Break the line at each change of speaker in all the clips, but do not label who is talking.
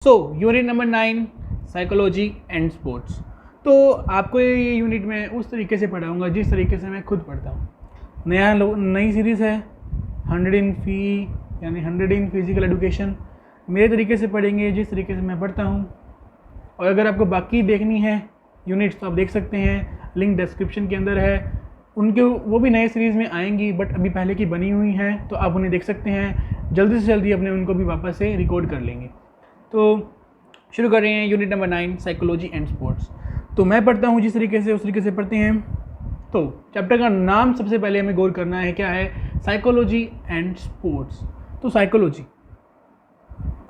Unit number 9 psychology and sports. तो आपको ये यूनिट में उस तरीके से पढ़ाऊँगा जिस तरीके से मैं खुद पढ़ता हूँ। नई सीरीज़ है 100 इन फी यानी 100 इन फिज़िकल एजुकेशन। मेरे तरीके से पढ़ेंगे जिस तरीके से मैं पढ़ता हूँ। और अगर आपको बाकी देखनी है यूनिट्स तो आप देख सकते हैं, लिंक डिस्क्रिप्शन के अंदर है। उनके वो भी नए सीरीज़ में आएंगी बट अभी पहले की बनी हुई हैं, तो आप उन्हें देख सकते हैं। जल्दी से जल्दी अपने उनको भी वापस से रिकॉर्ड कर लेंगे। तो शुरू कर रहे हैं unit number 9 psychology and sports. तो मैं पढ़ता हूँ जिस तरीके से उस तरीके से पढ़ते हैं। तो चैप्टर का नाम सबसे पहले हमें गौर करना है, क्या है? Psychology and sports. तो साइकोलॉजी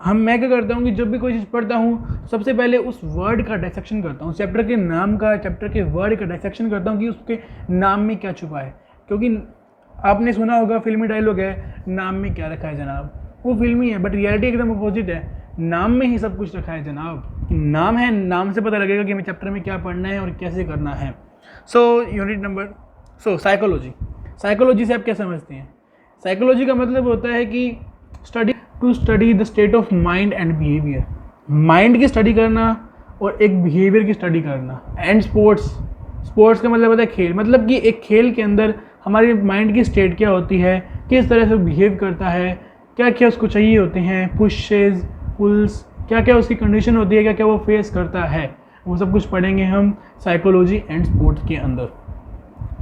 मैं क्या करता हूँ कि जब भी कोई चीज़ पढ़ता हूँ सबसे पहले उस वर्ड का डायसेक्शन करता हूँ, चैप्टर के नाम का, चैप्टर के वर्ड का डायसेक्शन करता हूँ कि उसके नाम में क्या छुपा है। क्योंकि आपने सुना होगा, फिल्मी डायलॉग है, नाम में क्या रखा है जनाब। वो फिल्मी है बट रियलिटी एकदम अपोजिट है। नाम में ही सब कुछ रखा है जनाब। नाम है, नाम से पता लगेगा कि हमें चैप्टर में क्या पढ़ना है और कैसे करना है। साइकोलॉजी से आप क्या समझते हैं? साइकोलॉजी का मतलब होता है कि study the state of mind and behaviour. Mind की स्टडी करना और एक बिहेवियर की स्टडी करना। एंड स्पोर्ट्स का मतलब होता है खेल। मतलब कि एक खेल के अंदर हमारी माइंड की स्टेट क्या होती है, किस तरह से बिहेव करता है, क्या क्या उसको चाहिए होते हैं, पुशेज पुल्स, क्या क्या उसकी कंडीशन होती है, क्या क्या वो फेस करता है, वो सब कुछ पढ़ेंगे हम साइकोलॉजी एंड स्पोर्ट्स के अंदर।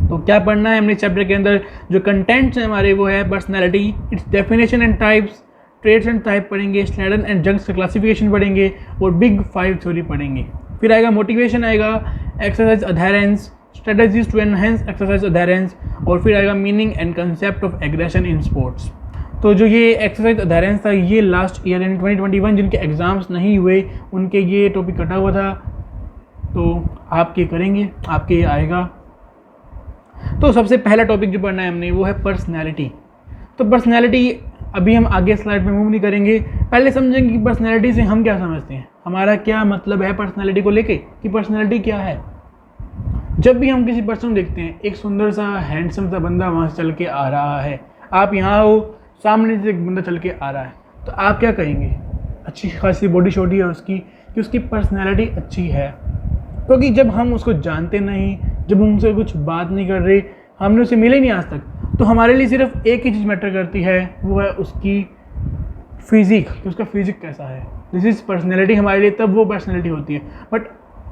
तो क्या पढ़ना है हमने चैप्टर के अंदर? जो कंटेंट्स हैं हमारे वो है personality, its definition and types, traits and type पढ़ेंगे, स्लैडन एंड जंक्स का क्लासिफिकेशन पढ़ेंगे और बिग 5 थ्योरी पढ़ेंगे। फिर आएगा मोटिवेशन, आएगा exercise adherence, strategies to enhance exercise adherence, और फिर आएगा meaning and concept of aggression in sports. तो जो ये एक्सरसाइज अधेरेंस था, ये लास्ट ईयर यानी 2021 जिनके एग्ज़ाम्स नहीं हुए उनके ये टॉपिक कटा हुआ था। तो आपके करेंगे, आपके ये आएगा। तो सबसे पहला टॉपिक जो पढ़ना है हमने वो है पर्सनैलिटी। तो पर्सनैलिटी अभी हम आगे स्लाइड में मूव नहीं करेंगे, पहले समझेंगे कि पर्सनैलिटी से हम क्या समझते हैं, हमारा क्या मतलब है पर्सनैलिटी को लेके, कि पर्सनैलिटी क्या है। जब भी हम किसी पर्सन को देखते हैं, एक सुंदर सा हैंडसम सा बंदा वहाँ से चल के आ रहा है, आप यहाँ हो, सामने से एक बंदा चल के आ रहा है, तो आप क्या कहेंगे? अच्छी खासी बॉडी शॉडी है उसकी, कि उसकी पर्सनैलिटी अच्छी है। क्योंकि जब हम उसको जानते नहीं, जब हम उनसे कुछ बात नहीं कर रहे, हमने उसे मिले नहीं आज तक, तो हमारे लिए सिर्फ एक ही चीज़ मैटर करती है, वो है उसकी फिजिक, कि उसका फिजिक कैसा है। दिस इज़ पर्सनैलिटी हमारे लिए, तब वो पर्सनैलिटी होती है। बट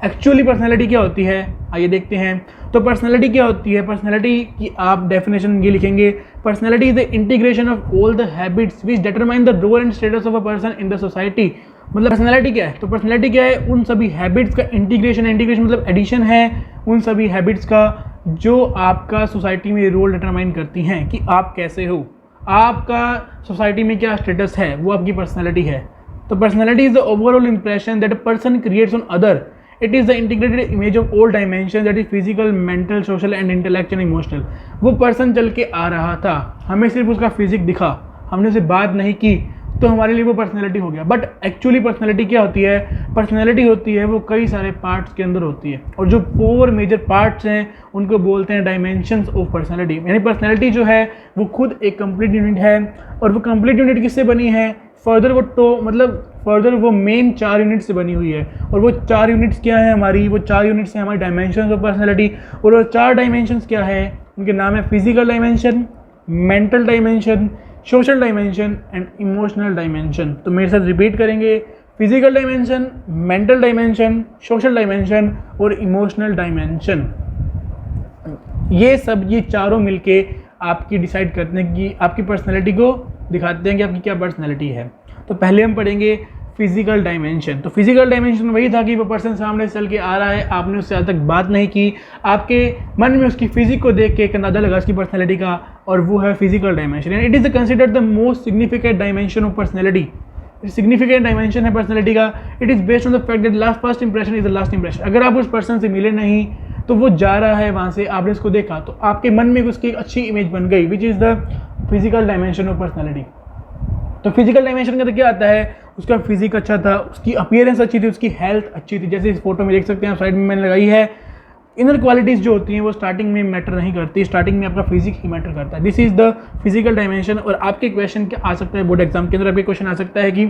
एक्चुअली पर्सनैलिटी क्या होती है, आइए देखते हैं। तो पर्सनैलिटी क्या होती है? पर्सनैलिटी की आप डेफिनेशन ये लिखेंगे, personality is the integration of all the habits which determine the role and status of a person in the society. मतलब पर्सनैलिटी क्या है? तो पर्सनैलिटी क्या है? उन सभी हैबिट्स का इंटीग्रेशन मतलब एडिशन है उन सभी हैबिट्स का जो आपका सोसाइटी में रोल डिटरमाइन करती हैं कि आप कैसे हो, आपका सोसाइटी में क्या स्टेटस है, वो आपकी पर्सनैलिटी है। तो personality is the overall impression that a person creates on other. It is the integrated image of all dimension that is physical, mental, social and intellectual emotional. वो पर्सन चल के आ रहा था, हमें सिर्फ उसका फिजिक दिखा, हमने उससे बात नहीं की, तो हमारे लिए वो पर्सनैलिटी हो गया। बट एक्चुअली पर्सनैलिटी क्या होती है? पर्सनैलिटी होती है वो कई सारे पार्ट्स के अंदर होती है, और जो 4 मेजर पार्ट्स हैं उनको बोलते हैं डायमेंशंस ऑफ पर्सनैलिटी। यानी पर्सनैलिटी जो है वो खुद एक कंप्लीट यूनिट है, और वो कंप्लीट यूनिट किससे बनी है? फर्दर वो मेन 4 यूनिट से बनी हुई है। और वो 4 यूनिट्स क्या है हमारी? वो 4 यूनिट्स हैं हमारी डायमेंशंस ऑफ पर्सनैलिटी। और वो 4 डायमेंशंस क्या है? उनके नाम है physical dimension, mental dimension, social dimension and emotional dimension. तो मेरे साथ रिपीट करेंगे, physical dimension, mental dimension, social dimension और इमोशनल डायमेंशन। ये चारों मिलके आपकी डिसाइड करते हैं कि आपकी पर्सनैलिटी को दिखाते हैं कि आपकी क्या पर्सनैलिटी है। तो पहले हम पढ़ेंगे फिजिकल डायमेंशन। तो फिजिकल डायमेंशन वही था कि वो पर्सन सामने से चल के आ रहा है, आपने उससे आज तक बात नहीं की, आपके मन में उसकी फिजिक को देख के एक अंदाजा लगा उसकी पर्सनैलिटी का, और वो है physical dimension. It is considered the most significant dimension of personality. Significant dimension है पर्सनैलिटी का। It is based on the fact that first impression is the last impression. अगर आप उस पर्सन से मिले नहीं, तो वो जा रहा है वहाँ से, आपने उसको देखा, तो आपके मन में उसकी एक अच्छी इमेज बन गई, which is the physical dimension of personality. तो फिजिकल डायमेंशन का तो क्या आता है? उसका फिजिक अच्छा था, उसकी अपीयरेंस अच्छी थी, उसकी हेल्थ अच्छी थी। जैसे इस फोटो में देख सकते हैं, साइड में मैंने लगाई है। इनर क्वालिटीज़ जो होती हैं वो स्टार्टिंग में मैटर नहीं करती, स्टार्टिंग में आपका फिजिक ही मैटर करता है। This is the physical dimension. और आपके क्वेश्चन क्या आ सकता है बोर्ड एग्जाम के अंदर? आपके क्वेश्चन आ सकता है कि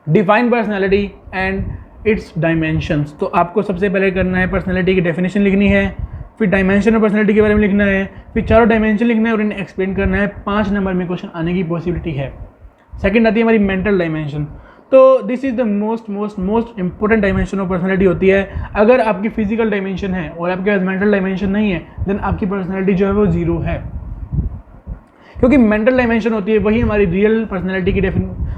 define personality and it's dimensions. तो आपको सबसे पहले करना है पर्सनैलिटी की डेफिनेशन लिखनी है, फिर डायमेंशन और पर्सनैलिटी के बारे में लिखना है, फिर चारों डायमेंशन लिखना है और इन्हें एक्सप्लेन करना है। 5 नंबर में क्वेश्चन आने की पॉसिबिलिटी है। सेकंड आती है हमारी मेंटल डायमेंशन। तो this is the most important dimension of personality होती है। अगर आपकी फिजिकल डायमेंशन है और आपके पास मेंटल डायमेंशन नहीं है, देन आपकी पर्सनैलिटी जो है वो जीरो है, क्योंकि मेंटल डायमेंशन होती है वही हमारी रियल पर्सनैलिटी की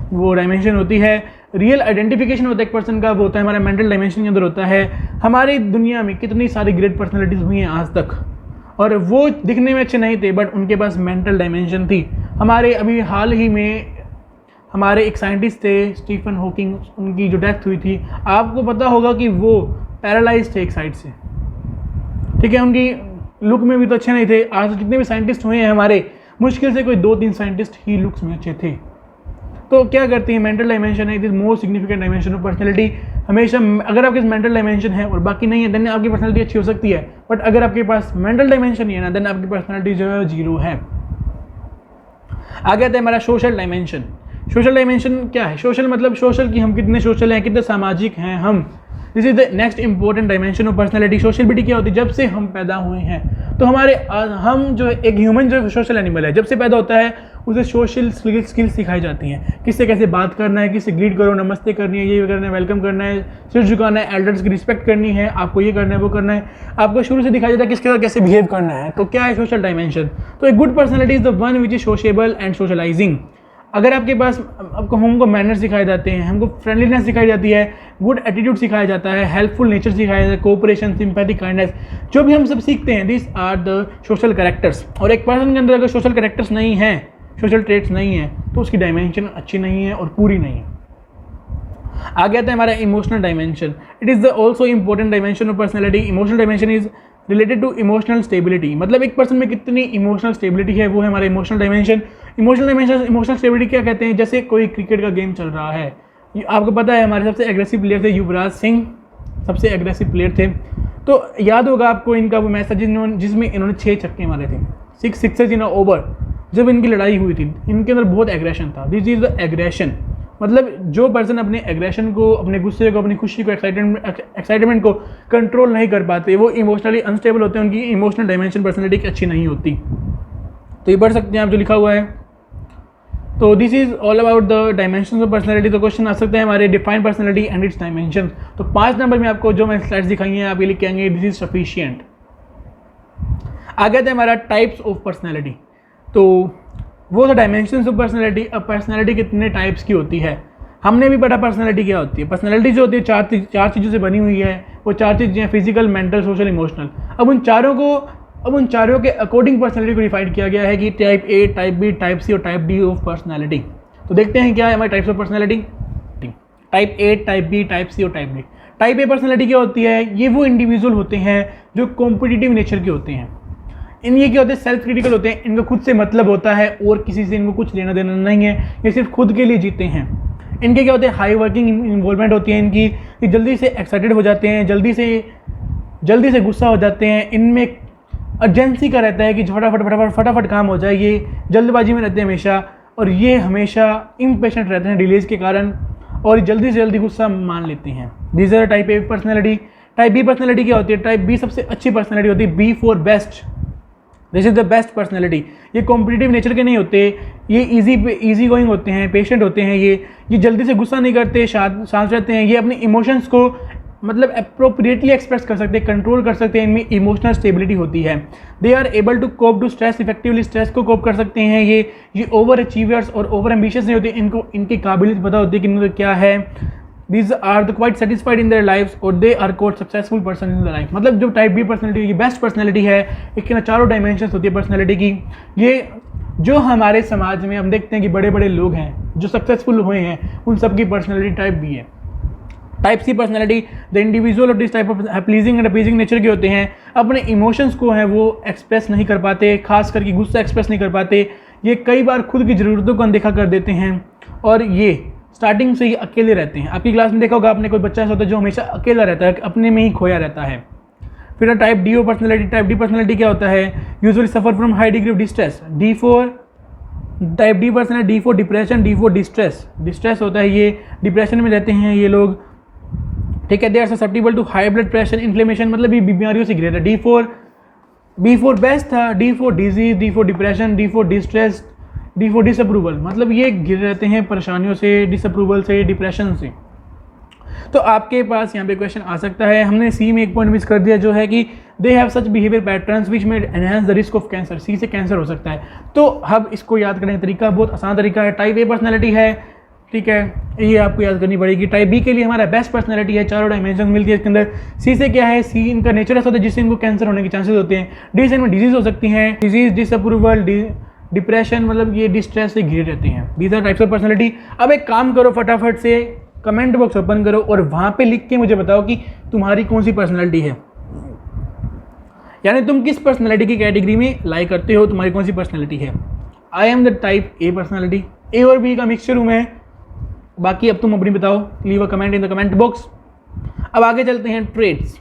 वो डायमेंशन होती है। रियल आइडेंटिफिकेशन होता है एक पर्सन का, वो होता है हमारा मेंटल डायमेंशन के अंदर होता है। हमारी दुनिया में कितनी सारी ग्रेट पर्सनैलिटीज़ हुई हैं आज तक, और वो दिखने में अच्छे नहीं थे बट उनके पास मेंटल डायमेंशन थी। हमारे अभी हाल ही में हमारे एक साइंटिस्ट थे स्टीफन हॉकिंग, उनकी जो डेथ हुई थी, आपको पता होगा कि वो पैरालाइज थे एक साइड से, ठीक है। उनकी लुक में भी तो अच्छे नहीं थे। आज जितने भी साइंटिस्ट हुए हैं हमारे, मुश्किल से कोई 2-3 साइंटिस्ट ही लुक्स में अच्छे थे। तो क्या करती है, मेंटल डायमेंशन है, it is most significant dimension of personality. हमेशा अगर आपके पास मेंटल डायमेंशन है और बाकी नहीं है, देन आपकी पर्सनैलिटी अच्छी हो सकती है, बट अगर आपके पास मेंटल डायमेंशन ही है ना, देन आपकी पर्सनैलिटी जो है जीरो है। आगे आता है हमारा सोशल डायमेंशन। सोशल डायमेंशन क्या है? सोशल मतलब सोशल की हम कितने सोशल हैं, कितने सामाजिक हैं हम। This is the next important dimension of personality. Sociality क्या होती है? जब से हम पैदा हुए हैं तो हम जो एक ह्यूमन जो सोशल एनिमल है, जब से पैदा होता है उसे सोशल स्किल्स सिखाई जाती हैं। किससे कैसे बात करना है, किससे ग्रीट करो, नमस्ते करनी है, ये करना है, वेलकम करना है, सिर झुकाना है, एल्डर्स की रिस्पेक्ट करनी है, आपको ये करना है, वो करना है। आपको शुरू से दिखाया जाता है किसके साथ कैसे बिहेव करना है। तो क्या है सोशल डायमेंशन? तो एक good personality is the one which is sociable and socialising. अगर आपके पास हमको मैनर्स सिखाए जाते हैं, हमको फ्रेंडलीनेस सिखाई जाती है, गुड एटीट्यूड सिखाया जाता है, हेल्पफुल नेचर सिखाया जाता है, कोऑपरेशन, सिंपैथी, काइंडनेस, जो भी हम सब सीखते हैं, this are the social characters. और एक पर्सन के अंदर अगर सोशल कैरेक्टर्स नहीं हैं, सोशल ट्रेट्स नहीं है, तो उसकी डायमेंशन अच्छी नहीं है और पूरी नहीं है। आगे आता है हमारा emotional dimension. It is the also important dimension of personality. Emotional dimension is related to emotional stability. मतलब एक पर्सन में कितनी इमोशनल स्टेबिलिटी है, वो है हमारा इमोशनल डायमेंशन। इमोशनल स्टेबिलिटी क्या कहते हैं? जैसे कोई क्रिकेट का गेम चल रहा है, आपको पता है हमारे सबसे एग्रेसिव प्लेयर थे युवराज सिंह, सबसे एग्रेसिव प्लेयर थे। तो याद होगा आपको इनका वो मैच था जिसमें इन्होंने 6 छक्के मारे थे, 6 सिक्सेज इन ओवर। जब इनकी लड़ाई हुई थी, इनके अंदर बहुत एग्रेशन था। This is the aggression. मतलब जो पर्सन अपने एग्रेशन को, अपने गुस्से को, अपनी खुशी को, एक्साइटमेंट को कंट्रोल नहीं कर पाते, वो इमोशनली अनस्टेबल होते हैं, उनकी इमोशनल डायमेंशन पर्सनैलिटी की अच्छी नहीं होती। तो ये पढ़ सकते हैं आप जो लिखा हुआ है। तो this is all about the dimensions of personality. तो क्वेश्चन आ सकते हैं हमारे define personality and it's dimension. तो 5 नंबर में आपको जो मैं स्लाइड्स दिखाई हैं, आप ये लिख के आएंगे दिस इज सफिशिएंट। आगे आता है हमारा टाइप्स ऑफ पर्सनैलिटी। तो वो द डायमेंशंस ऑफ पर्सनैलिटी। अब पर्सनैलिटी कितने टाइप्स की होती है हमने भी पढ़ा। पर्सनैलिटी क्या होती है? पर्सनैलिटी जो होती है चार चीज़ों से बनी हुई है। वो 4 चीज़ें हैं, फिजिकल, मेंटल, सोशल, इमोशनल। अब उन चारों के अकॉर्डिंग पर्सनैलिटी को डिफाइन किया गया है कि type A, type B, type C और टाइप डी ऑफ पर्सनैलिटी। तो देखते हैं क्या है हमारे types of personality. Type A, type B, type C और type D. Type A personality क्या होती है? ये वो इंडिविजुअल होते हैं जो कॉम्पिटिटिव नेचर के होते हैं। ये क्या होते हैं? सेल्फ क्रिटिकल होते हैं। इनका खुद से मतलब होता है और किसी से इनको कुछ लेना देना नहीं है, ये सिर्फ खुद के लिए जीते हैं। इनके क्या होते हैं? हाई वर्किंग इन्वॉल्वमेंट होती है इनकी, ये जल्दी से एक्साइटेड हो जाते हैं, जल्दी से गुस्सा हो जाते हैं। इनमें अर्जेंसी का रहता है कि फटाफट काम हो जाए, ये जल्दबाजी में रहते हैं हमेशा, और ये हमेशा इम्पेशेंट रहते हैं डिलेज के कारण, और जल्दी से जल्दी गुस्सा मान लेते हैं। This are type A personality. Type B personality क्या होती है? टाइप बी सबसे अच्छी पर्सनैलिटी होती है, B for best. This is the best personality. ये कॉम्पिटिटिव नेचर के नहीं होते, ये इजी गोइंग होते हैं, पेशेंट होते हैं, ये जल्दी से गुस्सा नहीं करते, शांत रहते हैं। ये अपने इमोशंस को मतलब अप्रोप्रिएटली एक्सप्रेस कर सकते हैं, कंट्रोल कर सकते हैं। इनमें इमोशनल स्टेबिलिटी होती है। They are able to cope to stress effectively. Stress को कोप कर सकते हैं। ये ओवर अचीवर्स और ओवर एम्बिशियस नहीं होते। इनको इनकी काबिलियत पता होती है कि इनको क्या है। These are the quite satisfied in their lives or they are called successful person in their life। मतलब जो टाइप बी पर्सनैलिटी की बेस्ट पर्सनैलिटी है, इसके ना चारों डायमेंशंस होती है पर्सनैलिटी की। ये जो हमारे समाज में हम देखते हैं कि बड़े बड़े लोग हैं जो सक्सेसफुल हुए हैं, उन सब की पर्सनैलिटी टाइप बी है। Type C personality, the individual of this type of pleasing and appeasing nature के होते हैं। अपने इमोशंस को है वो एक्सप्रेस नहीं कर पाते, खास करके गुस्सा एक्सप्रेस नहीं कर पाते। ये कई बार खुद की ज़रूरतों को अनदेखा कर देते हैं, और ये स्टार्टिंग से ही अकेले रहते हैं। आपकी क्लास में देखा होगा आपने, कोई बच्चा ऐसा होता है जो हमेशा अकेला रहता है, अपने में ही खोया रहता है। फिर type D personality. Type D personality क्या होता है? Usually suffer from high degree of distress. D for type D person है D for depression, D for distress, distress होता है, ये डिप्रेशन में रहते हैं ये लोग, ठीक है। They are susceptible to high blood pressure, inflammation, मतलब ये बीमारियों से घिरे रहते हैं। बी फॉर बेस्ट था, D for disease, D for depression, D for distress, D for disapproval, मतलब ये घिरे रहते हैं परेशानियों से, डिसअप्रूवल से, डिप्रेशन से। तो आपके पास यहाँ पे क्वेश्चन आ सकता है, हमने सी में एक पॉइंट मिस कर दिया जो है कि they have such behaviour patterns which may enhance the risk of cancer, C से कैंसर हो सकता है। तो अब इसको याद करने का तरीका बहुत आसान तरीका है, टाइप ए पर्सनैलिटी है, ठीक है, ये आपको याद करनी पड़ेगी। टाइप बी के लिए हमारा बेस्ट पर्सनैलिटी है, चारों डायमेंशन मिलती है इसके अंदर। सी से क्या है, सी इनका नेचर ऐसा होता है जिससे इनको कैंसर होने के चांसेस होते हैं। डी से इनमें डिजीज हो सकती हैं, डिजीज, डिसअप्रूवल, डिप्रेशन, मतलब ये डिस्ट्रेस से घिरे रहते हैं। These are types of personality. अब एक काम करो, फटाफट से कमेंट बॉक्स ओपन करो और वहाँ पे लिख के मुझे बताओ कि तुम्हारी कौन सी पर्सनैलिटी है, यानी तुम किस पर्सनैलिटी की कैटेगरी में लाई करते हो, तुम्हारी कौन सी पर्सनैलिटी है। I am the type A personality, A और बी का मिक्सचर हूँ मैं, बाकी अब तुम अपनी बताओ, leave a comment in the comment box. अब आगे चलते हैं ट्रेड्स,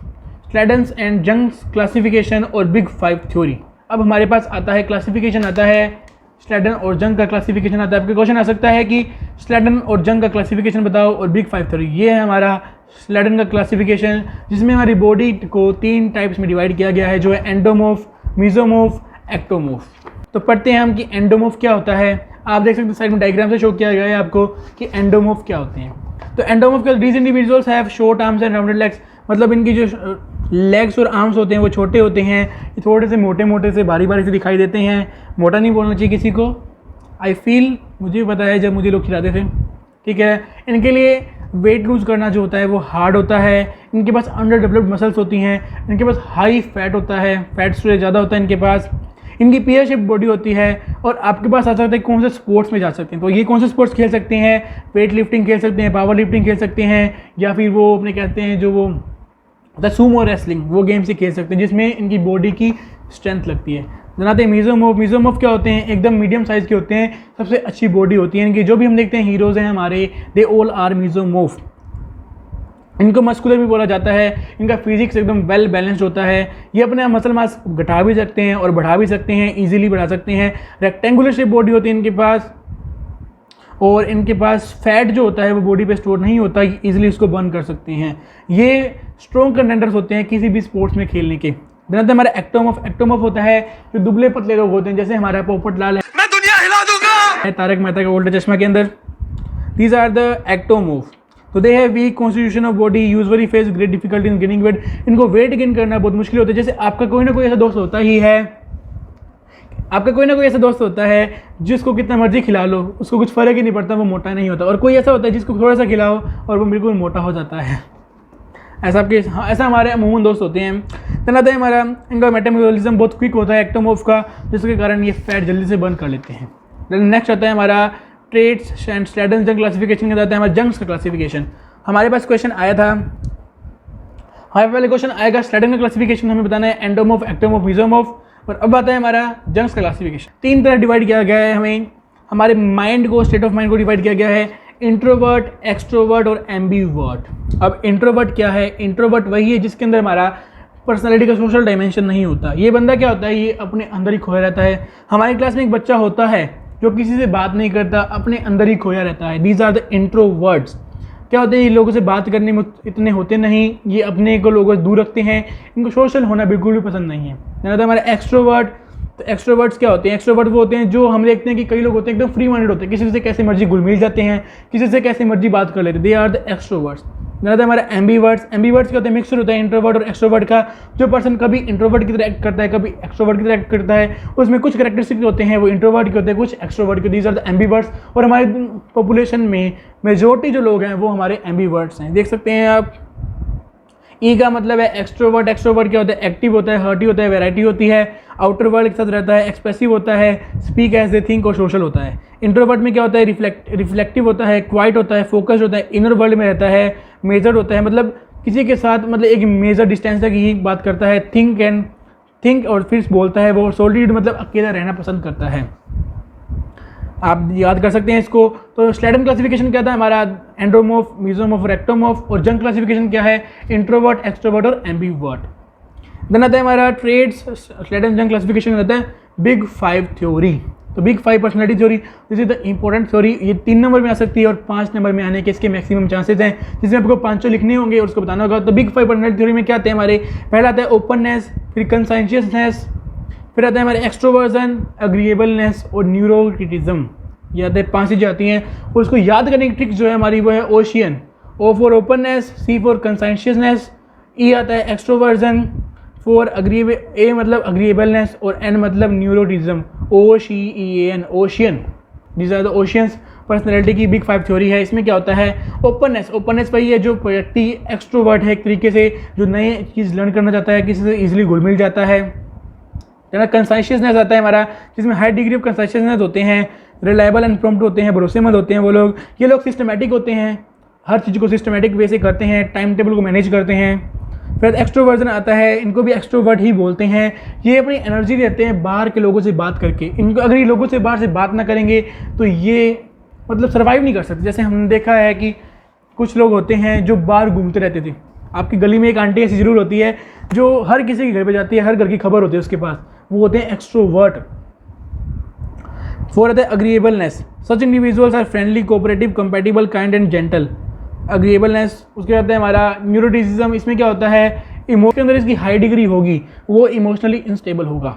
स्लेडन्स एंड जंग्स क्लासिफिकेशन और बिग 5 थ्योरी। अब हमारे पास आता है क्लासिफिकेशन, आता है स्लेडन और जंग का क्लासिफिकेशन आता है। आपके क्वेश्चन आ सकता है कि स्लेडन और जंग का क्लासिफिकेशन बताओ और बिग 5 थ्योरी। ये है हमारा स्लेडन का क्लासिफिकेशन, जिसमें हमारी बॉडी को 3 टाइप्स में डिवाइड किया गया है, जो है एंडोमॉर्फ, मेसोमॉर्फ, एक्टोमॉर्फ। तो पढ़ते हैं हम कि एंडोमॉर्फ क्या होता है। आप देख सकते हैं साइड में डायग्राम से शो किया गया है आपको कि एंडोमॉर्फ क्या होते हैं। तो एंडोमॉर्फ के these individuals have short arms and rounded legs, मतलब इनकी जो लेग्स और आर्म्स होते हैं वो छोटे होते हैं, ये थोड़े से मोटे मोटे से भारी भारी से दिखाई देते हैं। मोटा नहीं बोलना चाहिए किसी को, आई फील, मुझे भी पता है जब मुझे लोग खिलाते थे, ठीक है। इनके लिए वेट लूज करना जो होता है वो हार्ड होता है। इनके पास अंडर डेवलप्ड मसल्स होती हैं, इनके पास हाई फैट होता है, फैट स्टोरेज ज़्यादा होता है इनके पास। इनकी पेयर शेप बॉडी होती है और आपके पास आ सकता है कौन से स्पोर्ट्स में जा सकते हैं। तो ये कौन से स्पोर्ट्स खेल सकते हैं, वेट लिफ्टिंग खेल सकते हैं, पावर लिफ्टिंग खेल सकते हैं, या फिर वो अपने कहते हैं जो वो सूमो रेसलिंग, वो गेम से खेल सकते हैं जिसमें इनकी बॉडी की स्ट्रेंथ लगती है। जनाते हैं मेसोमॉर्फ, मेसोमॉर्फ क्या होते हैं, एकदम मीडियम साइज़ के होते हैं, सबसे अच्छी बॉडी होती है इनकी। जो भी हम देखते हैं हीरोज़ हैं हमारे, दे ऑल आर मेसोमॉर्फ। इनको मस्कुलर भी बोला जाता है, इनका फिजिक्स एकदम वेल बैलेंस्ड होता है। ये अपने मसल मास घटा भी सकते हैं और बढ़ा भी सकते हैं, इजीली बढ़ा सकते हैं। रेक्टेंगुलर शेप बॉडी होती है इनके पास, और इनके पास फैट जो होता है वो बॉडी पे स्टोर नहीं होता, इजीली इसको बर्न कर सकते हैं। ये स्ट्रॉन्ग कंटेंडर्स होते हैं किसी भी स्पोर्ट्स में खेलने के। जैसे हमारा एक्टोमॉर्फ, एक्टोमॉर्फ होता है जो दुबले पतले लोग होते हैं, जैसे हमारा पोपट लाल है, मैं दुनिया हिला दूंगा, तारक मेहता का उल्टा चश्मा के अंदर। These are the ectomorph. तो they have weak constitution of body, usually face great difficulty in gaining weight. इनको वेट गेन करना बहुत मुश्किल होता है। जैसे आपका कोई ना कोई ऐसा दोस्त होता ही है, आपका कोई ना कोई ऐसा दोस्त होता है जिसको कितना मर्जी खिला लो उसको कुछ फ़र्क ही नहीं पड़ता, वो मोटा नहीं होता। और कोई ऐसा होता है जिसको थोड़ा सा खिलाओ और वो बिल्कुल मोटा हो जाता है। ऐसा आपके, हाँ, ऐसा हमारे अमूमन दोस्त होते हैं। तो आता है हमारा, इनका मेटाबॉलिज्म बहुत क्विक होता है एक्टोमॉर्फ का, जिसके कारण ये फैट जल्दी से बर्न कर लेते हैं। देन नेक्स्ट आता है हमारा ट्रेड्स एंड स्लेडन्स जंग क्लासिफिकेशन के, आता है हमारा जंग्स का क्लासिफिकेशन। हमारे पास क्वेश्चन आया था, हमारे पहले क्वेश्चन आएगा स्लेडन का क्लासिफिकेशन हमें बताना है, एंडोमॉर्फ, एक्टोमॉर्फ, मेसोमॉर्फ। और अब आता है हमारा जंग्स का क्लासिफिकेशन। 3 तरह डिवाइड किया गया है हमें, हमारे माइंड को, स्टेट ऑफ माइंड को डिवाइड किया गया है, इंट्रोवर्ट, एक्सट्रोवर्ट और एम्बीवर्ट। अब इंट्रोवर्ट क्या है, इंट्रोवर्ट वही है जिसके अंदर हमारा पर्सनालिटी का सोशल डायमेंशन नहीं होता। ये बंदा क्या होता है, ये अपने अंदर ही खोया रहता है। हमारी क्लास में एक बच्चा होता है जो किसी से बात नहीं करता, अपने अंदर ही खोया रहता है। These are the introverts. क्या होते हैं, ये लोगों से बात करने में इतने होते नहीं, ये अपने को लोगों से दूर रखते हैं, इनको सोशल होना बिल्कुल भी पसंद नहीं है। तो हमारा एक्सट्रोवर्ट। तो एक्सट्रोवर्ट्स क्या होते हैं, एक्सट्रोवर्ट वो होते हैं जो हम देखते हैं कि कई लोग होते हैं एकदम फ्री माइंडेड होते हैं, किसी से कैसे मर्जी घुल मिल जाते हैं, किसी से कैसे मर्जी बात कर लेते हैं। They are the extroverts. जैसे हमारा एम्बीवर्ट्स। एम्बीवर्ट्स क्या होता है, मिक्सचर होता है इंट्रोवर्ट और एक्सट्रोवर्ट का। जो पर्सन कभी इंट्रोवर्ट की तरह एक्ट करता है, कभी एक्सट्रोवर्ट की तरह एक्ट करता है, उसमें कुछ कैरेक्टरिस्टिक होते हैं वो इंट्रोवर्ट के होते हैं, कुछ एक्सट्रोवर्ट के। These are the ambiverts. और हमारे पॉपुलेशन में मेजॉरिटी जो लोग हैं वो हमारे एम्बीवर्ट्स हैं, देख सकते हैं आप। ई का मतलब है एक्सट्रोवर्ट। एक्सट्रोवर्ट क्या होता है, एक्टिव होता है, हर्टी होता है, वैरायटी होती है, आउटर वर्ल्ड के साथ रहता है, एक्सप्रेसिव होता है, स्पीक एज दे थिंक और सोशल होता है। इंट्रोवर्ट में क्या होता है, रिफ्लेक्टिव होता है, क्वाइट होता है, फोकस्ड होता है, इनर वर्ल्ड में रहता है, मेजर्ड होता है, मतलब किसी के साथ मतलब एक मेजर डिस्टेंस तक ही बात करता है, थिंक और फिर बोलता है। वो सोलिट्यूड मतलब अकेला रहना पसंद करता है। आप याद कर सकते हैं इसको। तो स्लेडन क्लासिफिकेशन क्या था हमारा, एंडोमॉर्फ, मेसोमॉर्फ और एक्टोमॉर्फ। और जंग क्लासिफिकेशन क्या है, इंट्रोवर्ट, एक्सट्रोवर्ट और एम्बीवर्ट। देन आता है हमारा ट्रेड्स, स्लेडन जंग क्लासिफिकेशन आता है बिग 5 थ्योरी। तो big 5 personality theory this is the important theory. ये 3 नंबर में आ सकती है और 5 नंबर में आने के इसके मैक्सिमम चांसेस हैं, जिसमें आपको 5 लिखने होंगे और उसको बताना होगा। तो बिग 5 पर्सनैलिटी थ्योरी में क्या आते हैं हमारे, पहला आता है ओपननेस, फिर कंसाइशियसनेस, फिर आता है हमारे एक्सट्रोवर्जन, एग्रीएबलनेस और न्यूरोक्रिटिज्म। ये आते हैं 5 चीज़ें आती हैं और उसको याद करने की ट्रिक जो है हमारी वो है ocean. O for openness, C for conscientiousness, E आता है एक्सट्रोवर्जन, फॉर ए मतलब अग्रीएबलनेस और एन मतलब neuroticism, OCEAN, ocean. This are the oceans personality की बिग 5 थ्योरी है। इसमें क्या होता है, ओपननेस, ओपननेस वही है जो व्यक्ति एक्सट्रोवर्ट है एक तरीके से, जो नए चीज़ लर्न करना चाहता है, किसी से ईजिली घुल मिल जाता है। कंसाइशियसनेस आता है हमारा, जिसमें हाई डिग्री ऑफ कंसाइशियसनेस होते हैं, रिलायबल एंड प्रॉम्प्ट होते हैं, भरोसेमंद होते हैं वो लोग। ये लोग सिस्टमेटिक होते हैं, हर चीज़ को सिस्टमेटिक वे से करते हैं, टाइम टेबल को मैनेज करते हैं। फिर एक्सट्रोवर्जन आता है, इनको भी एक्सट्रोवर्ट ही बोलते हैं। ये अपनी एनर्जी देते हैं बाहर के लोगों से बात करके। इनको अगर ये लोगों से बाहर से बात ना करेंगे तो ये मतलब सर्वाइव नहीं कर सकते। जैसे हमने देखा है कि कुछ लोग होते हैं जो बाहर घूमते रहते थे। आपकी गली में एक आंटी ऐसी जरूर होती है जो हर किसी के घर पे जाती है, हर घर की खबर होती है उसके पास, वो होते हैं एक्सट्रोवर्ट। फोर आता है agreeableness, such individuals are friendly, cooperative, compatible, kind and gentle. Agreeableness. उसके बाद है हमारा न्यूरोटिसिज्म। इसमें क्या होता है, इमोशन के अंदर इसकी हाई डिग्री होगी, वो इमोशनली इनस्टेबल होगा,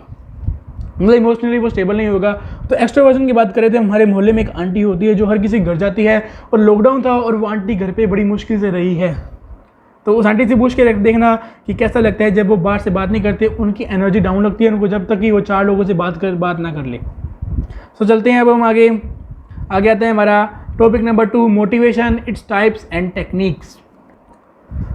मतलब इमोशनली वो स्टेबल नहीं होगा। तो एक्सट्रोवर्जन की बात करें तो हमारे मोहल्ले में एक आंटी होती है जो हर किसी के घर जाती है, और लॉकडाउन था और वो आंटी घर पे बड़ी मुश्किल से रही है। तो उस आंटी से पूछ के देखना कि कैसा लगता है जब वो बाहर से बात नहीं करते, उनकी एनर्जी डाउन लगती है उनको, जब तक कि वो 4 लोगों से बात ना कर ले। तो चलते हैं अब हम आगे आता है हमारा topic number 2, motivation, its types and techniques.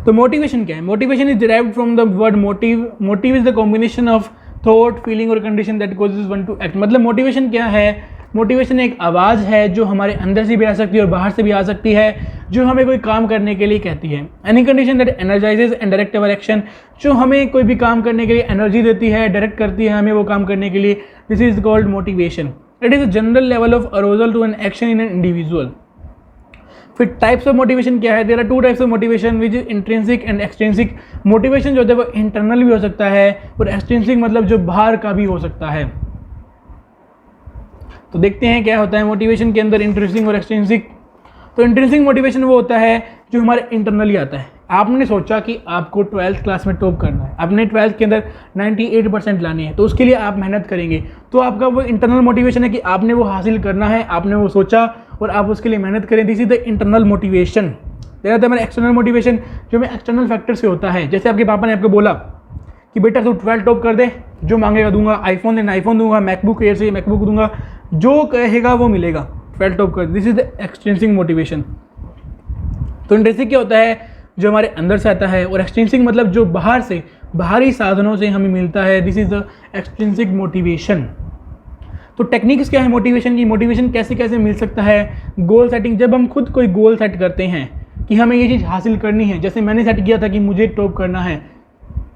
तो मोटिवेशन क्या है, motivation is derived from the word motive. Motive is the combination of thought, feeling और condition that causes one to act. मतलब मोटिवेशन क्या है, मोटिवेशन एक आवाज़ है जो हमारे अंदर से भी आ सकती है और बाहर से भी आ सकती है, जो हमें कोई काम करने के लिए कहती है। Any condition that energizes and direct our action, जो हमें कोई भी काम करने के लिए एनर्जी देती है, डायरेक्ट करती है हमें वो काम करने के लिए, this is called motivation. It is a general level of arousal to an action in an individual. फिर टाइप्स ऑफ मोटिवेशन क्या है, there are 2 types of motivation which is intrinsic and extrinsic. Motivation जो होता है वो internal भी हो सकता है और एक्सट्रिंसिक मतलब जो बाहर का भी हो सकता है। तो देखते हैं क्या होता है मोटिवेशन के अंदर इंट्रिंसिक और एक्सट्रिंसिक। तो इंट्रिंसिक मोटिवेशन वो होता है जो हमारे इंटरनली आता है। आपने सोचा कि आपको 12th क्लास में टॉप करना है, आपने 12th के अंदर 98% लाने हैं, तो उसके लिए आप मेहनत करेंगे। तो आपका वो इंटरनल मोटिवेशन है कि आपने वो हासिल करना है, आपने वो सोचा और आप उसके लिए मेहनत करें। This is the internal motivation. There are हमारा एक्सटर्नल मोटिवेशन जो हमें एक्सटर्नल फैक्टर से होता है। जैसे आपके पापा ने आपको बोला कि बेटा तू 12 टॉप कर दे, जो मांगेगा दूंगा, आईफोन देना आईफोन दूंगा, मैकबुक एयर से मैकबुक दूंगा, जो कहेगा वो मिलेगा, 12 टॉप कर। This is the extrinsic motivation. तो इंट्रिंसिक क्या होता है, जो हमारे अंदर से आता है, और एक्सट्रिंसिक मतलब जो बाहर से, बाहरी साधनों से हमें मिलता है। This is the extrinsic motivation. तो टेक्निक्स क्या है मोटिवेशन की, मोटिवेशन कैसे कैसे मिल सकता है। गोल सेटिंग, जब हम खुद कोई गोल सेट करते हैं कि हमें ये चीज़ हासिल करनी है, जैसे मैंने सेट किया था कि मुझे टॉप करना है,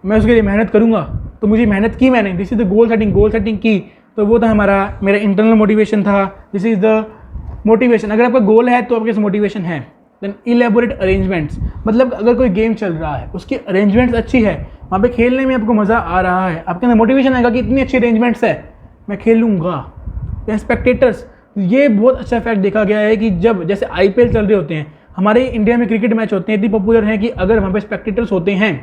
मैं उसके लिए मेहनत करूँगा, तो मुझे मेहनत की मैंने, this is the goal setting. Goal setting की तो वो था मेरा इंटरनल मोटिवेशन था। This is the motivation. अगर आपका गोल है तो आपके पास मोटिवेशन है। देन इलेबोरेट अरेंजमेंट्स, मतलब अगर कोई गेम चल रहा है उसकी अरेंजमेंट्स अच्छी है, वहाँ पे खेलने में आपको मज़ा आ रहा है, आपके अंदर मोटिवेशन आएगा कि इतनी अच्छी अरेंजमेंट्स है, मैं खेलूँगा। देन स्पेक्टेटर्स, ये बहुत अच्छा फैक्ट देखा गया है कि जब जैसे IPL चल रहे होते हैं, हमारे इंडिया में क्रिकेट मैच होते हैं, इतनी पॉपुलर हैं कि अगर वहाँ पे स्पेक्टेटर्स होते हैं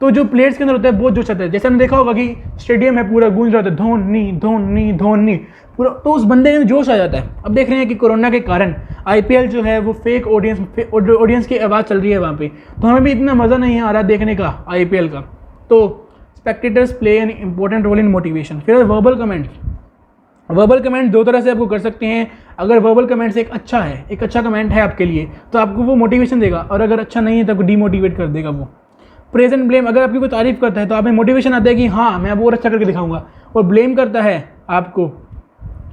तो जो प्लेयर्स के अंदर होता है बहुत जोश आता है। जैसे हमने देखा होगा कि स्टेडियम है पूरा गूंज रहा होता है, धोनी धोनी धोनी पूरा, तो उस बंदे में जोश आ जाता है। अब देख रहे हैं कि कोरोना के कारण IPL जो है वो फेक ऑडियंस की आवाज़ चल रही है वहाँ पे, तो हमें भी इतना मज़ा नहीं आ रहा देखने का IPL का। तो spectators play an important role in motivation. फिर वर्बल कमेंट, वर्बल कमेंट 2 तरह से आपको कर सकते हैं। अगर वर्बल कमेंट से एक अच्छा कमेंट है आपके लिए तो आपको वो मोटिवेशन देगा, और अगर अच्छा नहीं है तो आपको डीमोटिवेट कर देगा वो। प्रेजेंट ब्लेम, अगर आपकी कोई तारीफ करता है तो आप में मोटिवेशन आता है कि हाँ मैं अब और अच्छा करके दिखाऊंगा, और ब्लेम करता है आपको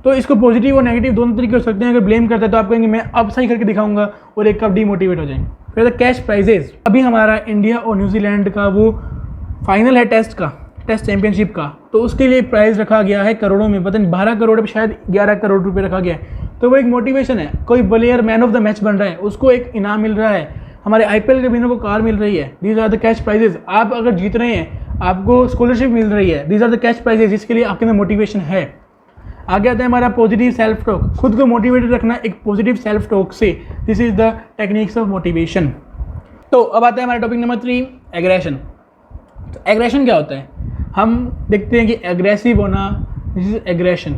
तो इसको पॉजिटिव और नेगेटिव दोनों तरीके हो सकते हैं। अगर ब्लेम करता है तो आप कहेंगे मैं अब सही करके दिखाऊंगा, और एक कप डीमोटिवेट हो जाएंगे। फिर द कैश प्राइजेज, अभी हमारा इंडिया और न्यूजीलैंड का वो फाइनल है टेस्ट चैंपियनशिप का, तो उसके लिए प्राइज़ रखा गया है करोड़ों में, पता नहीं 12 करोड़ शायद 11 करोड़ रुपए रखा गया है। तो वो एक मोटिवेशन है। कोई player man of the match बन रहा है, उसको एक इनाम मिल रहा है। हमारे IPL के विनर को कार मिल रही है, these are the cash prizes. आप अगर जीत रहे हैं आपको स्कॉलरशिप मिल रही है, these are the cash prizes, जिसके लिए आपके अंदर मोटिवेशन है। आगे आता है हमारा पॉजिटिव सेल्फ टॉक, खुद को मोटिवेटेड रखना एक पॉजिटिव सेल्फ टॉक से। This is the techniques of motivation. तो अब आता है हमारा टॉपिक नंबर 3, एग्रेशन। तो एग्रेशन क्या होता है? हम देखते हैं कि एग्रेसिव होना, दिस इज एग्रेशन।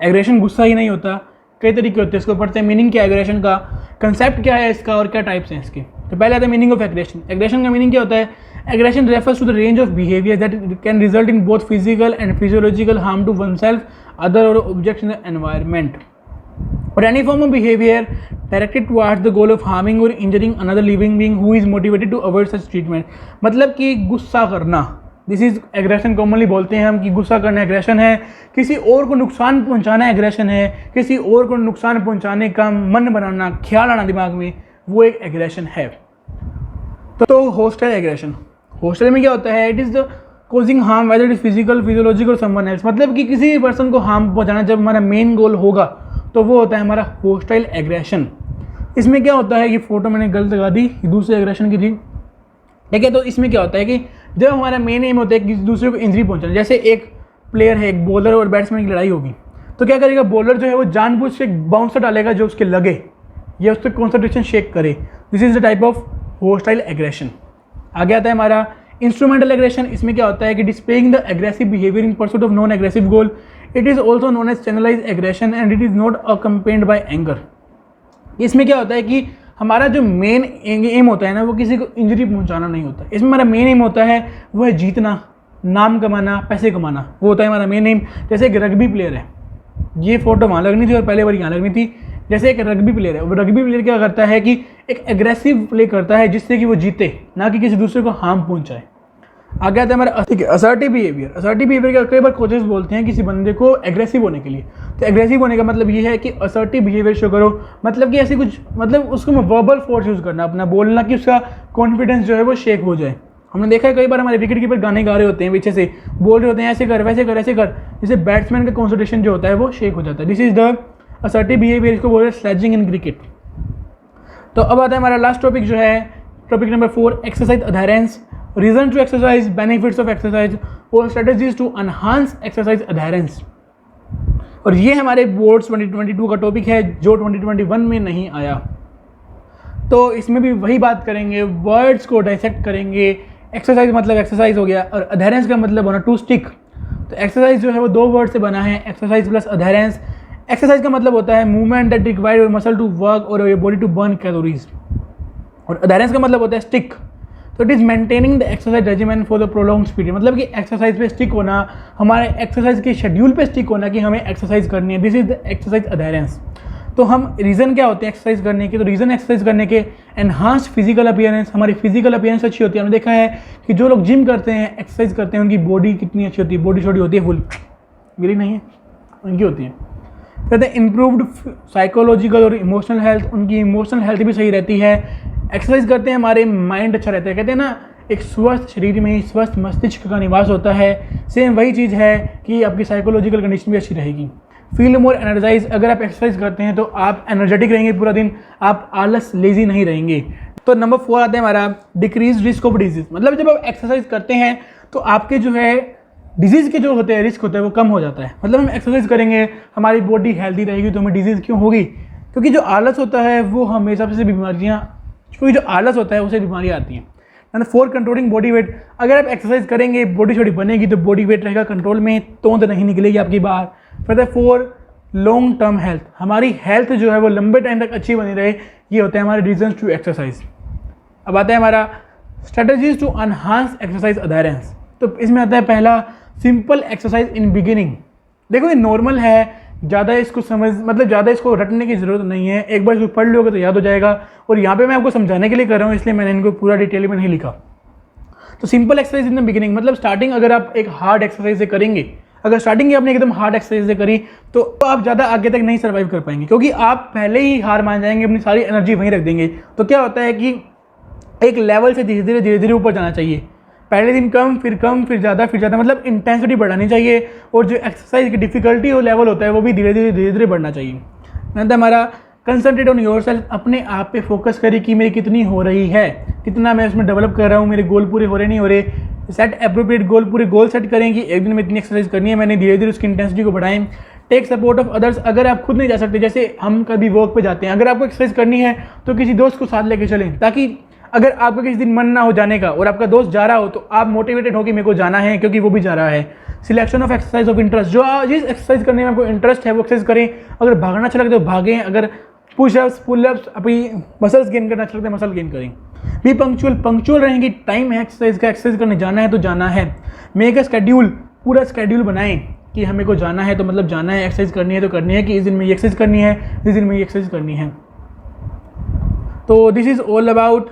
एग्रेशन गुस्सा ही नहीं होता, कई तरीके होते हैं, इसको पढ़ते हैं। मीनिंग क्या है एग्रेशन का, कंसेप्ट क्या है इसका और क्या टाइप्स हैं इसके। तो पहले आता है मीनिंग ऑफ एग्रेशन। एग्रेशन का मीनिंग क्या होता है? Aggression refers to the range of behaviour that can result in both physical and physiological harm to oneself, other or objects in the environment, or any form of behavior directed towards the goal of harming or injuring another living being who is motivated to avoid such treatment। मतलब कि गुस्सा करना, this is aggression. Commonly बोलते हैं हम कि गुस्सा करना एग्रेशन है, किसी और को नुकसान पहुंचाना एग्रेशन है, किसी और को नुकसान पहुंचाने का मन बनाना, ख्याल आना दिमाग में, वो एक एग्रेशन है। तो होस्टाइल एग्रेशन, होस्टाइल में क्या होता है? It is the causing harm whether it is physical, physiological, someone else. मतलब कि किसी पर्सन को हार्म पहुंचाना जब हमारा मेन गोल होगा तो वो होता है हमारा होस्टाइल एग्रेशन। इसमें क्या होता है कि फोटो मैंने गलत लगा दी, दूसरे एग्रेशन की थी, ठीक है। तो इसमें क्या होता है कि जब हमारा मेन एम होता है कि दूसरे को इंजरी पहुंचाना, जैसे एक प्लेयर है, एक बॉलर और बैट्समैन की लड़ाई होगी, तो क्या करेगा बॉलर जो है वो जानबूझ के बाउंसर डालेगा जो उसके लगे या उससे कॉन्सेंट्रेशन शेक करे। This is the type of hostile aggression. आगे आता है हमारा इंस्ट्रूमेंटल एग्रेशन। इसमें क्या होता है कि displaying the aggressive behaviour in pursuit of non aggressive goal, it is also known as channelise aggression and it is not accompanied by anger. इसमें क्या होता है कि हमारा जो मेन एम होता है ना, वो किसी को इंजरी पहुंचाना नहीं होता। इसमें हमारा मेन एम होता है वो है जीतना, नाम कमाना, पैसे कमाना, वो होता है हमारा मेन एम। जैसे एक रग्बी प्लेयर है, ये फोटो वहाँ लगनी थी और पहले बार यहाँ लगनी थी। जैसे एक रग्बी प्लेयर है, वो रग्बी प्लेयर क्या करता है कि एक एग्रेसिव प्ले करता है जिससे कि वो जीते, ना कि किसी दूसरे को हार्म पहुंचाए। आगे आता है हमारा ठीक है असर्टिव बिहेवियर। असर्टिव बिहेवियर का कई बार कोचेस बोलते हैं किसी बंदे को एग्रेसिव होने के लिए। तो एग्रेसिव होने का मतलब ये है कि असर्टिव बिहेवियर शो करो, मतलब कि ऐसी कुछ, मतलब उसको वर्बल फोर्स यूज़ करना, अपना बोलना कि उसका कॉन्फिडेंस जो है वो शेक हो जाए। हमने देखा है कई बार हमारे विकेट कीपर गाने गा रहे होते हैं, पीछे से बोल रहे होते हैं ऐसे कर, वैसे कर, ऐसे कर, जिससे बैट्समैन का कॉन्सेंट्रेशन जो होता है वो शेक हो जाता है। This is the assertive behaviour, इसको बोल रहे हैं स्लेजिंग इन क्रिकेट। तो अब आता है हमारा लास्ट टॉपिक जो है topic number 4, exercise adherence. Reason to exercise, benefits of exercise और strategies to enhance exercise adherence. और ये हमारे बोर्ड्स 2022 का टॉपिक है जो 2021 में नहीं आया। तो इसमें भी वही बात करेंगे, वर्ड्स को डाइसेक्ट करेंगे। एक्सरसाइज मतलब एक्सरसाइज हो गया और अधेरेंस का मतलब होना टू स्टिक। तो एक्सरसाइज जो है वो 2 वर्ड से बना है, एक्सरसाइज प्लस अधेरेंस। एक्सरसाइज का मतलब होता है movement that require your muscle to work और your body to burn calories, और अधेरेंस का मतलब होता है स्टिक। तो it is maintaining the exercise regiment for the prolong period, मतलब कि एक्सरसाइज पे स्टिक होना, हमारे एक्सरसाइज के शेड्यूल पे स्टिक होना कि हमें एक्सरसाइज करनी है। This is the exercise adherence. तो हम रीज़न क्या होते हैं एक्सरसाइज करने के? तो रीज़न एक्सरसाइज करने के एनहांस फिजिकल अपीयरेंस, हमारी फिजिकल अपीयरेंस अच्छी होती है। हमने देखा है कि जो लोग जिम करते हैं, एक्सरसाइज करते हैं, उनकी बॉडी कितनी अच्छी होती है, बॉडी छोटी होती है, फुल गिरी नहीं है, उनकी होती है। कहते हैं इम्प्रूव्ड साइकोलॉजिकल और इमोशनल हेल्थ, उनकी इमोशनल हेल्थ भी सही रहती है। एक्सरसाइज करते हैं हमारे माइंड अच्छा रहता है। कहते हैं ना एक स्वस्थ शरीर में ही स्वस्थ मस्तिष्क का निवास होता है। सेम वही चीज़ है कि आपकी साइकोलॉजिकल कंडीशन भी अच्छी रहेगी। फील मोर एनर्जाइज, अगर आप एक्सरसाइज करते हैं तो आप एनर्जेटिक रहेंगे पूरा दिन, आप आलस लेजी नहीं रहेंगे। तो नंबर 4 आता है हमारा डिक्रीज रिस्क ऑफ डिजीज, मतलब जब आप एक्सरसाइज करते हैं तो आपके जो है डिजीज़ के जो होते हैं रिस्क होता है वो कम हो जाता है। मतलब हम एक्सरसाइज करेंगे, हमारी बॉडी हेल्दी रहेगी तो हमें डिजीज़ क्यों होगी? क्योंकि जो आलस होता है वो हमेशा से बीमारियाँ, क्योंकि जो आलस होता है उससे बीमारियाँ आती हैं। एंड 4 कंट्रोलिंग बॉडी वेट, अगर आप एक्सरसाइज करेंगे बॉडी छोटी बनेगी तो बॉडी वेट रहेगा कंट्रोल में, तोंद नहीं निकलेगी आपकी बाहर। फिर 4 लॉन्ग टर्म हेल्थ, हमारी हेल्थ जो है वो लंबे टाइम तक अच्छी बनी रहे, ये होते हैं हमारे रीजन्स टू एक्सरसाइज। अब आता है हमारा strategies to enhance exercise adherence. तो इसमें आता है पहला सिंपल एक्सरसाइज इन बिगिनिंग। देखो ये नॉर्मल है, ज़्यादा इसको मतलब ज़्यादा इसको रटने की ज़रूरत नहीं है, एक बार इसको पढ़ लोगे तो याद हो जाएगा। और यहाँ पे मैं आपको समझाने के लिए कर रहा हूँ, इसलिए मैंने इनको पूरा डिटेल में नहीं लिखा। तो simple exercise in the beginning, मतलब स्टार्टिंग अगर आप एक हार्ड एक्सरसाइज से करेंगे, अगर स्टार्टिंग ही आपने एकदम हार्ड एक्सरसाइज से करी तो आप ज़्यादा आगे तक नहीं सर्वाइव कर पाएंगे, क्योंकि आप पहले ही हार मान जाएंगे, अपनी सारी एनर्जी वहीं रख देंगे। तो क्या होता है कि एक लेवल से धीरे धीरे ऊपर जाना चाहिए। पहले दिन कम, फिर ज़्यादा, मतलब इंटेंसिटी बढ़ानी चाहिए। और जो एक्सरसाइज की डिफिकल्टी और लेवल होता है वो भी धीरे धीरे बढ़ना चाहिए। मतलब हमारा कंसंट्रेट ऑन योर सेल्फ, अपने आप पे फोकस करें कि मेरी कितनी हो रही है, कितना मैं उसमें डेवलप कर रहा हूँ, मेरे गोल पूरे हो रहे नहीं हो रहे। सेट एप्रोप्रिएट गोल, पूरे गोल सेट करें कि एक दिन में इतनी एक्सरसाइज करनी है, मैंने धीरे धीरे उसकी इंटेंसिटी को बढ़ाएं। Take support of others. अगर आप खुद नहीं जा सकते, जैसे हम कभी वर्क पे जाते हैं, अगर आपको एक्सरसाइज करनी है तो किसी दोस्त को साथ लेके चलें, ताकि अगर आपका किसी दिन मन ना हो जाने का और आपका दोस्त जा रहा हो तो आप मोटिवेटेड हो कि मेरे को जाना है क्योंकि वो भी जा रहा है। Selection of exercise of interest, जो जिस एक्सरसाइज करने में आपको इंटरेस्ट है वो एक्सरसाइज करें। अगर भागना अच्छा लगता है तो भागें, अगर पुशअप्स पुलअप्स अपनी मसल्स गेन करना अच्छा लगता है मसल गेन करें। बी पंक्चुअल, पंक्चुअल रहेंगे, टाइम है एक्सरसाइज का, एक्सरसाइज करने जाना है तो जाना है। मेक अ शेड्यूल, पूरा शेड्यूल बनाएं कि हमें को जाना है तो मतलब जाना है, एक्सरसाइज करनी है तो करनी है, कि इस दिन में ये एक्सरसाइज करनी है, इस दिन में ये एक्सरसाइज करनी है। तो this is all about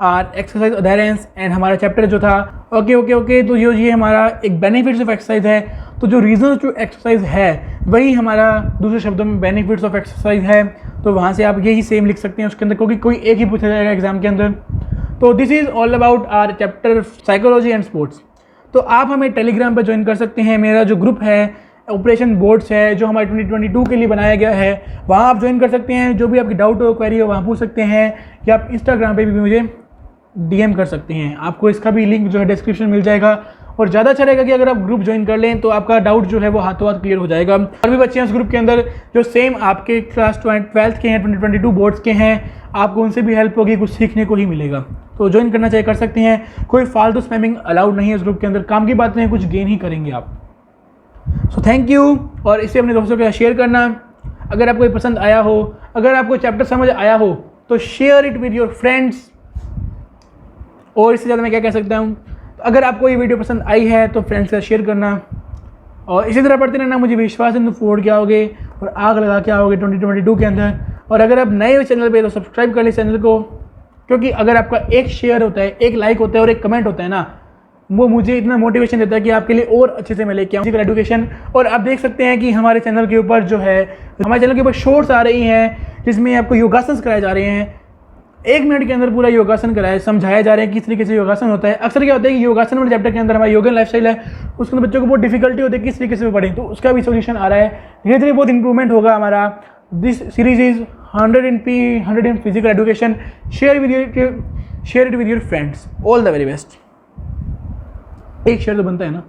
our exercise adherence and हमारा चैप्टर जो था। ओके तो ये हमारा एक बेनिफिट्स ऑफ एक्सरसाइज है। तो जो रीजन टू एक्सरसाइज है वही हमारा दूसरे शब्दों में बेनिफिट्स ऑफ एक्सरसाइज है। तो वहाँ से आप यही सेम लिख सकते हैं उसके अंदर, क्योंकि कोई एक ही पूछा जाएगा एग्जाम के अंदर। तो this is all about our chapter psychology and sports. तो आप हमें टेलीग्राम पर ज्वाइन कर सकते हैं। मेरा जो ग्रुप है ऑपरेशन बोर्ड्स है जो हमारे 2022 के लिए बनाया गया है, वहाँ आप ज्वाइन कर सकते हैं। जो भी आपकी डाउट हो क्वेरी हो वहाँ पूछ सकते हैं, या आप इंस्टाग्राम पे भी मुझे DM कर सकते हैं। आपको इसका भी लिंक जो है डिस्क्रिप्शन मिल जाएगा। और ज़्यादा अच्छा रहेगा कि अगर आप ग्रुप ज्वाइन कर लें तो आपका डाउट जो है वो हाथों हाथ क्लियर हो जाएगा। और भी बच्चे हैं उस ग्रुप के अंदर जो सेम आपके क्लास 12th के हैं, 2022 बोर्ड्स के हैं, आपको उनसे भी हेल्प होगी, कुछ सीखने को ही मिलेगा। तो ज्वाइन करना चाहिए, कर सकते हैं। कोई फालतू स्पैमिंग अलाउड नहीं है उस ग्रुप के अंदर, काम की बातें हैं, कुछ गेन ही करेंगे आप। सो थैंक यू, और इसे अपने दोस्तों के साथ शेयर करना। अगर आपको ये पसंद आया हो, अगर आपको चैप्टर समझ आया हो तो share it with your friends. और इससे ज़्यादा मैं क्या कह सकता हूँ। तो अगर आपको ये वीडियो पसंद आई है तो फ्रेंड्स के साथ शेयर करना, और इसी तरह पढ़ते रहना। मुझे विश्वास है तुम फोड़ के आओगे और आग लगा के आओगे 2022 के अंदर। और अगर आप नए हो चैनल पे तो सब्सक्राइब कर ले चैनल को, क्योंकि अगर आपका एक शेयर होता है, एक लाइक होता है और एक कमेंट होता है ना, वो मुझे इतना मोटिवेशन देता है कि आपके लिए और अच्छे से मैं लेके आऊँ फिजिकल एजुकेशन। और आप देख सकते हैं कि हमारे चैनल के ऊपर जो है, हमारे चैनल के ऊपर शॉर्ट्स आ रही हैं जिसमें आपको योगासन कराए जा रहे हैं। 1 मिनट के अंदर पूरा योगासन कराया, समझाया जा रहा है किस तरीके से योगासन होता है। अक्सर क्या होता है कि योगासन वाले चैप्टर के अंदर हमारा योगन लाइफस्टाइल है, उसके अंदर बच्चों को बहुत डिफिकल्टी होती है किस तरीके से वो पढ़ें, तो उसका भी सोल्यूशन आ रहा है। धीरे धीरे बहुत इंप्रूवमेंट होगा हमारा। This series is 100 in physical education. Share it with your friends. All the very best. एक शेयर तो बनता है ना।